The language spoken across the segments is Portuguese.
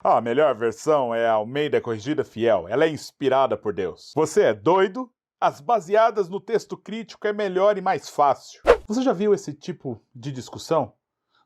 A melhor versão é a Almeida Corrigida Fiel. Ela é inspirada por Deus. Você é doido? As baseadas no texto crítico é melhor e mais fácil. Você já viu esse tipo de discussão?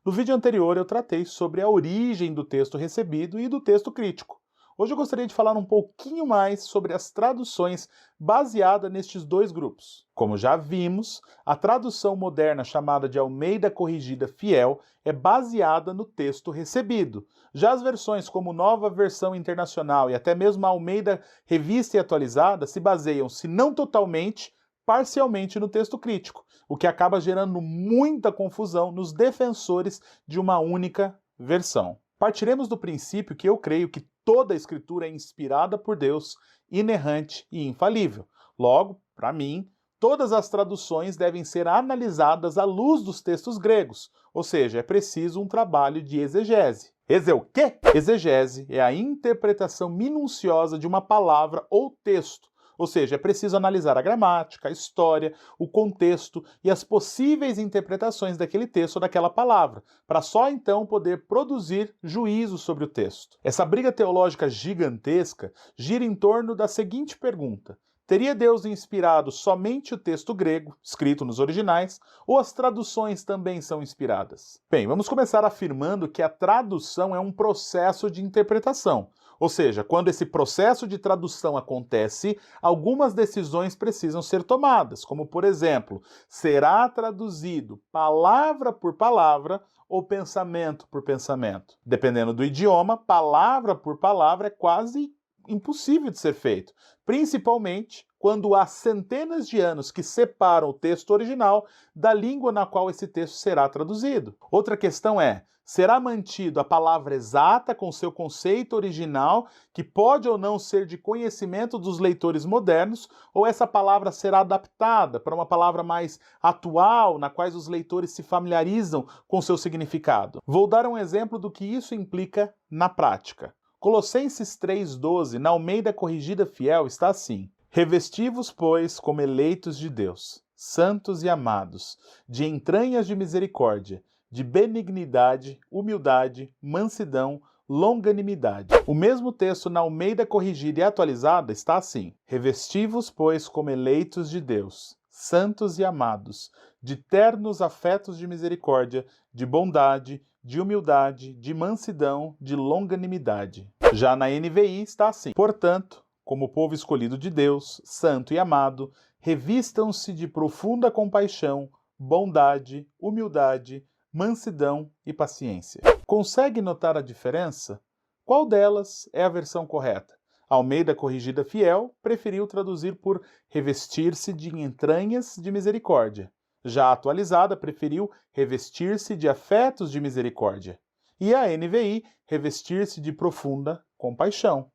No vídeo anterior eu tratei sobre a origem do texto recebido e do texto crítico. Hoje eu gostaria de falar um pouquinho mais sobre as traduções baseadas nestes dois grupos. Como já vimos, a tradução moderna chamada de Almeida Corrigida Fiel é baseada no texto recebido. Já as versões como Nova Versão Internacional e até mesmo a Almeida Revista e Atualizada se baseiam, se não totalmente, parcialmente no texto crítico, o que acaba gerando muita confusão nos defensores de uma única versão. Partiremos do princípio que eu creio que toda a Escritura é inspirada por Deus, inerrante e infalível. Logo, para mim, todas as traduções devem ser analisadas à luz dos textos gregos, ou seja, é preciso um trabalho de exegese. O quê? Exegese é a interpretação minuciosa de uma palavra ou texto. Ou seja, é preciso analisar a gramática, a história, o contexto e as possíveis interpretações daquele texto ou daquela palavra, para só então poder produzir juízo sobre o texto. Essa briga teológica gigantesca gira em torno da seguinte pergunta: teria Deus inspirado somente o texto grego, escrito nos originais, ou as traduções também são inspiradas? Bem, vamos começar afirmando que a tradução é um processo de interpretação. Ou seja, quando esse processo de tradução acontece, algumas decisões precisam ser tomadas, como por exemplo, será traduzido palavra por palavra ou pensamento por pensamento? Dependendo do idioma, palavra por palavra é quase impossível de ser feito, principalmente quando há centenas de anos que separam o texto original da língua na qual esse texto será traduzido. Outra questão é: será mantido a palavra exata com seu conceito original, que pode ou não ser de conhecimento dos leitores modernos, ou essa palavra será adaptada para uma palavra mais atual, na qual os leitores se familiarizam com seu significado? Vou dar um exemplo do que isso implica na prática. Colossenses 3,12, na Almeida Corrigida Fiel, está assim: revesti-vos, pois, como eleitos de Deus, santos e amados, de entranhas de misericórdia, de benignidade, humildade, mansidão, longanimidade. O mesmo texto na Almeida Corrigida e Atualizada está assim: revesti-vos, pois, como eleitos de Deus, santos e amados, de ternos afetos de misericórdia, de bondade, de humildade, de mansidão, de longanimidade. Já na NVI está assim: portanto, como povo escolhido de Deus, santo e amado, revistam-se de profunda compaixão, bondade, humildade, mansidão e paciência. Consegue notar a diferença? Qual delas é a versão correta? A Almeida Corrigida Fiel preferiu traduzir por revestir-se de entranhas de misericórdia. Já a Atualizada preferiu revestir-se de afetos de misericórdia. E a NVI, revestir-se de profunda compaixão.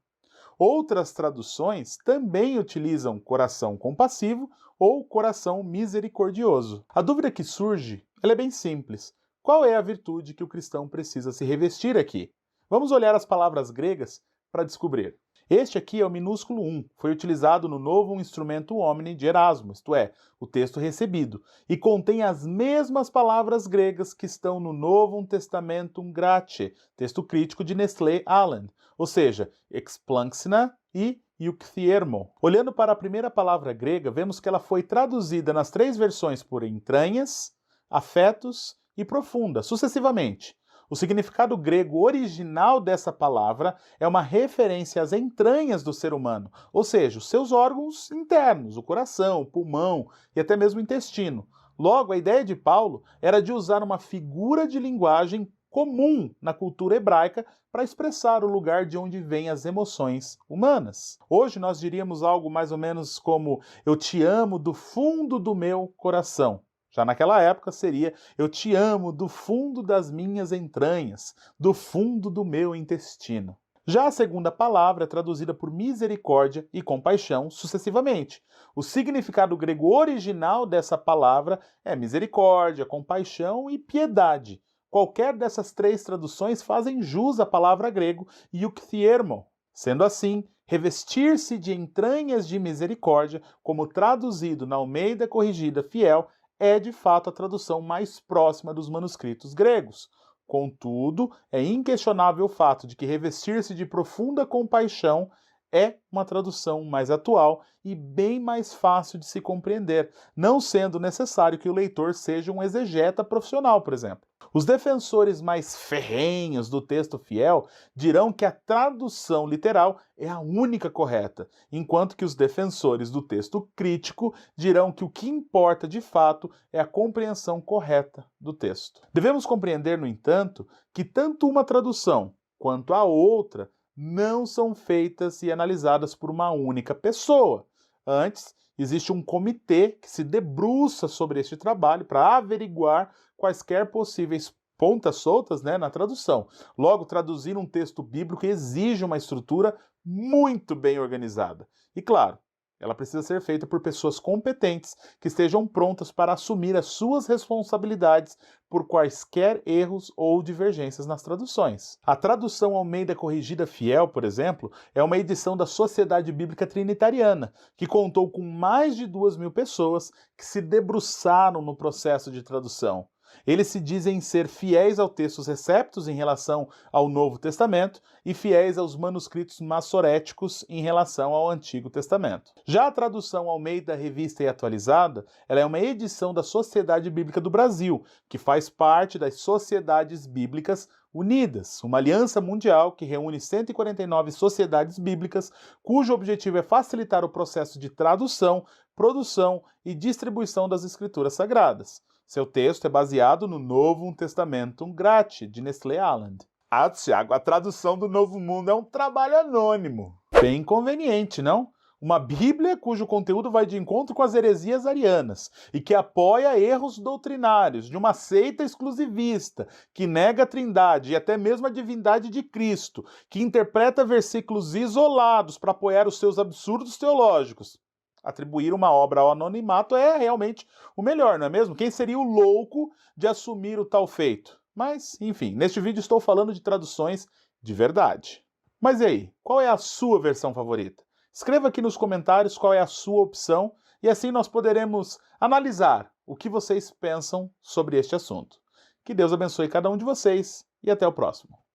Outras traduções também utilizam coração compassivo ou coração misericordioso. A dúvida que surge, ela é bem simples. Qual é a virtude que o cristão precisa se revestir aqui? Vamos olhar as palavras gregas para descobrir. Este aqui é o minúsculo 1, foi utilizado no Novum Instrumentum Homini de Erasmo, isto é, o texto recebido, e contém as mesmas palavras gregas que estão no Novum Testamentum Gratiae, texto crítico de Nestlé Aland, ou seja, explanxina e eukthermo. Olhando para a primeira palavra grega, vemos que ela foi traduzida nas três versões por entranhas, afetos e profunda, sucessivamente. O significado grego original dessa palavra é uma referência às entranhas do ser humano, ou seja, os seus órgãos internos, o coração, o pulmão e até mesmo o intestino. Logo, a ideia de Paulo era de usar uma figura de linguagem comum na cultura hebraica para expressar o lugar de onde vêm as emoções humanas. Hoje nós diríamos algo mais ou menos como: eu te amo do fundo do meu coração. Já naquela época seria: eu te amo do fundo das minhas entranhas, do fundo do meu intestino. Já a segunda palavra é traduzida por misericórdia e compaixão sucessivamente. O significado grego original dessa palavra é misericórdia, compaixão e piedade. Qualquer dessas três traduções fazem jus à palavra grego eukthermo. Sendo assim, revestir-se de entranhas de misericórdia, como traduzido na Almeida Corrigida Fiel, é de fato a tradução mais próxima dos manuscritos gregos. Contudo, é inquestionável o fato de que revestir-se de profunda compaixão é uma tradução mais atual e bem mais fácil de se compreender, não sendo necessário que o leitor seja um exegeta profissional, por exemplo. Os defensores mais ferrenhos do texto fiel dirão que a tradução literal é a única correta, enquanto que os defensores do texto crítico dirão que o que importa de fato é a compreensão correta do texto. Devemos compreender, no entanto, que tanto uma tradução quanto a outra não são feitas e analisadas por uma única pessoa. Antes, existe um comitê que se debruça sobre este trabalho para averiguar quaisquer possíveis pontas soltas, na tradução. Logo, traduzir um texto bíblico exige uma estrutura muito bem organizada. E claro, ela precisa ser feita por pessoas competentes que estejam prontas para assumir as suas responsabilidades por quaisquer erros ou divergências nas traduções. A tradução Almeida Corrigida Fiel, por exemplo, é uma edição da Sociedade Bíblica Trinitariana, que contou com mais de 2.000 pessoas que se debruçaram no processo de tradução. Eles se dizem ser fiéis aos textos receptos em relação ao Novo Testamento e fiéis aos manuscritos massoréticos em relação ao Antigo Testamento. Já a tradução Almeida Revista e Atualizada, ela é uma edição da Sociedade Bíblica do Brasil, que faz parte das Sociedades Bíblicas Unidas, uma aliança mundial que reúne 149 sociedades bíblicas, cujo objetivo é facilitar o processo de tradução, produção e distribuição das Escrituras Sagradas. Seu texto é baseado no Novo Testamentum Gratiae, de Nestlé Aland. Ah, Tiago, a tradução do Novo Mundo é um trabalho anônimo. Bem conveniente, não? Uma Bíblia cujo conteúdo vai de encontro com as heresias arianas e que apoia erros doutrinários de uma seita exclusivista que nega a Trindade e até mesmo a divindade de Cristo, que interpreta versículos isolados para apoiar os seus absurdos teológicos. Atribuir uma obra ao anonimato é realmente o melhor, não é mesmo? Quem seria o louco de assumir o tal feito? Mas, enfim, neste vídeo estou falando de traduções de verdade. Mas e aí, qual é a sua versão favorita? Escreva aqui nos comentários qual é a sua opção e assim nós poderemos analisar o que vocês pensam sobre este assunto. Que Deus abençoe cada um de vocês e até o próximo.